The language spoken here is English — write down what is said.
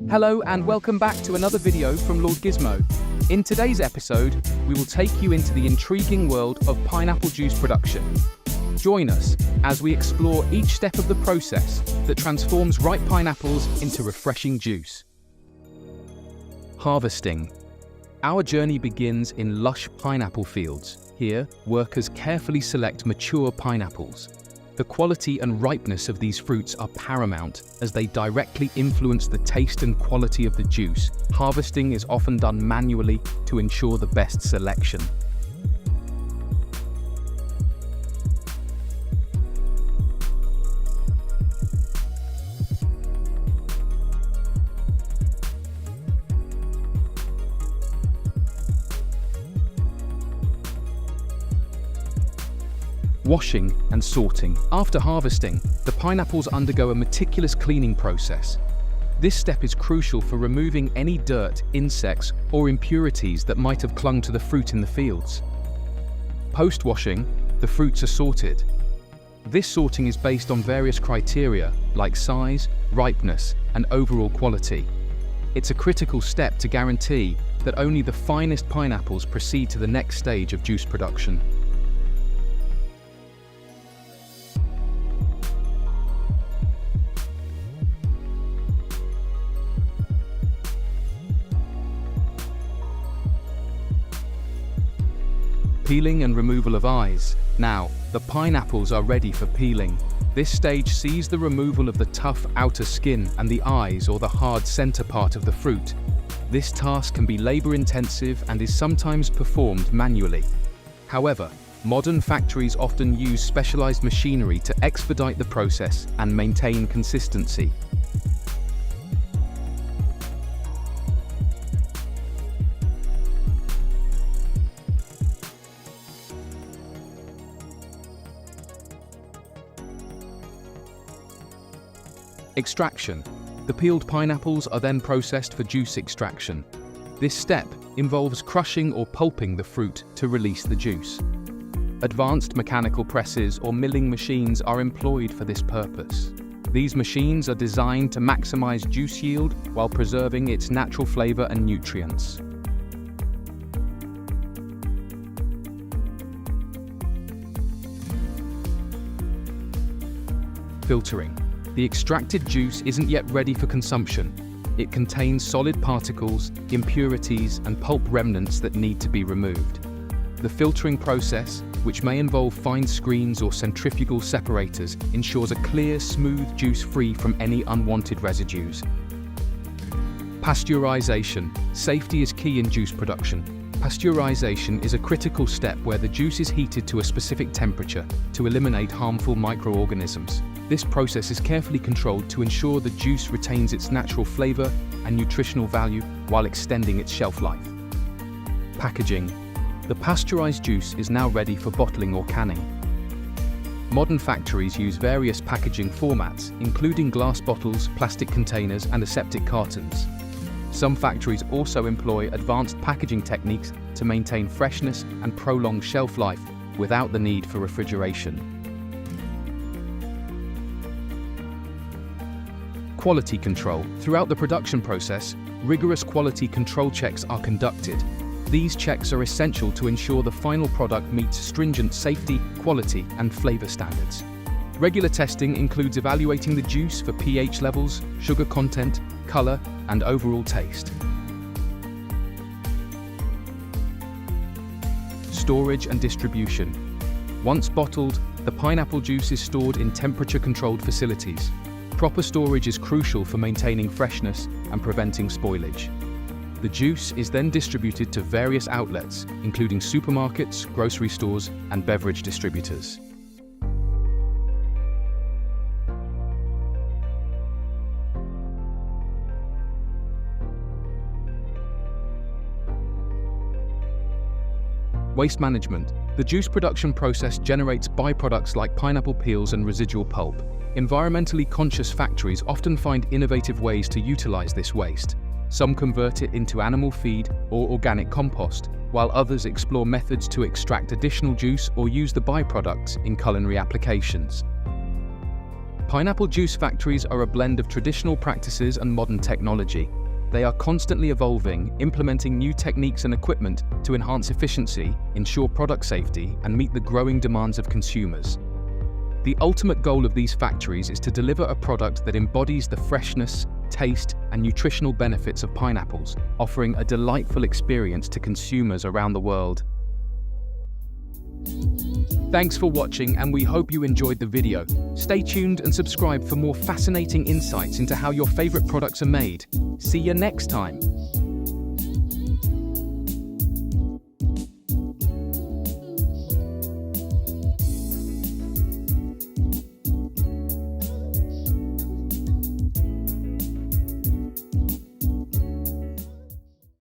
Hello and welcome back to another video from Lord Gizmo. In today's episode, we will take you into the intriguing world of pineapple juice production. Join us as we explore each step of the process that transforms ripe pineapples into refreshing juice. Harvesting. Our journey begins in lush pineapple fields. Here, workers carefully select mature pineapples. The quality and ripeness of these fruits are paramount as they directly influence the taste and quality of the juice. Harvesting is often done manually to ensure the best selection. Washing and sorting. After harvesting, the pineapples undergo a meticulous cleaning process. This step is crucial for removing any dirt, insects, or impurities that might have clung to the fruit in the fields. Post-washing, the fruits are sorted. This sorting is based on various criteria like size, ripeness, and overall quality. It's a critical step to guarantee that only the finest pineapples proceed to the next stage of juice production. Peeling and removal of eyes. Now, the pineapples are ready for peeling. This stage sees the removal of the tough outer skin and the eyes or the hard center part of the fruit. This task can be labor-intensive and is sometimes performed manually. However, modern factories often use specialized machinery to expedite the process and maintain consistency. Extraction. The peeled pineapples are then processed for juice extraction. This step involves crushing or pulping the fruit to release the juice. Advanced mechanical presses or milling machines are employed for this purpose. These machines are designed to maximize juice yield while preserving its natural flavor and nutrients. Filtering. The extracted juice isn't yet ready for consumption. It contains solid particles, impurities, and pulp remnants that need to be removed. The filtering process, which may involve fine screens or centrifugal separators, ensures a clear, smooth juice free from any unwanted residues. Pasteurization. Safety is key in juice production. Pasteurization is a critical step where the juice is heated to a specific temperature to eliminate harmful microorganisms. This process is carefully controlled to ensure the juice retains its natural flavor and nutritional value while extending its shelf life. Packaging. The pasteurized juice is now ready for bottling or canning. Modern factories use various packaging formats, including glass bottles, plastic containers, and aseptic cartons. Some factories also employ advanced packaging techniques to maintain freshness and prolong shelf life without the need for refrigeration. Quality control. Throughout the production process, rigorous quality control checks are conducted. These checks are essential to ensure the final product meets stringent safety, quality, and flavor standards. Regular testing includes evaluating the juice for pH levels, sugar content, color, and overall taste. Storage and distribution. Once bottled, the pineapple juice is stored in temperature-controlled facilities. Proper storage is crucial for maintaining freshness and preventing spoilage. The juice is then distributed to various outlets, including supermarkets, grocery stores, and beverage distributors. Waste management. The juice production process generates byproducts like pineapple peels and residual pulp. Environmentally conscious factories often find innovative ways to utilize this waste. Some convert it into animal feed or organic compost, while others explore methods to extract additional juice or use the byproducts in culinary applications. Pineapple juice factories are a blend of traditional practices and modern technology. They are constantly evolving, implementing new techniques and equipment to enhance efficiency, ensure product safety, and meet the growing demands of consumers. The ultimate goal of these factories is to deliver a product that embodies the freshness, taste, and nutritional benefits of pineapples, offering a delightful experience to consumers around the world. Thanks for watching, and we hope you enjoyed the video. Stay tuned and subscribe for more fascinating insights into how your favorite products are made. See you next time.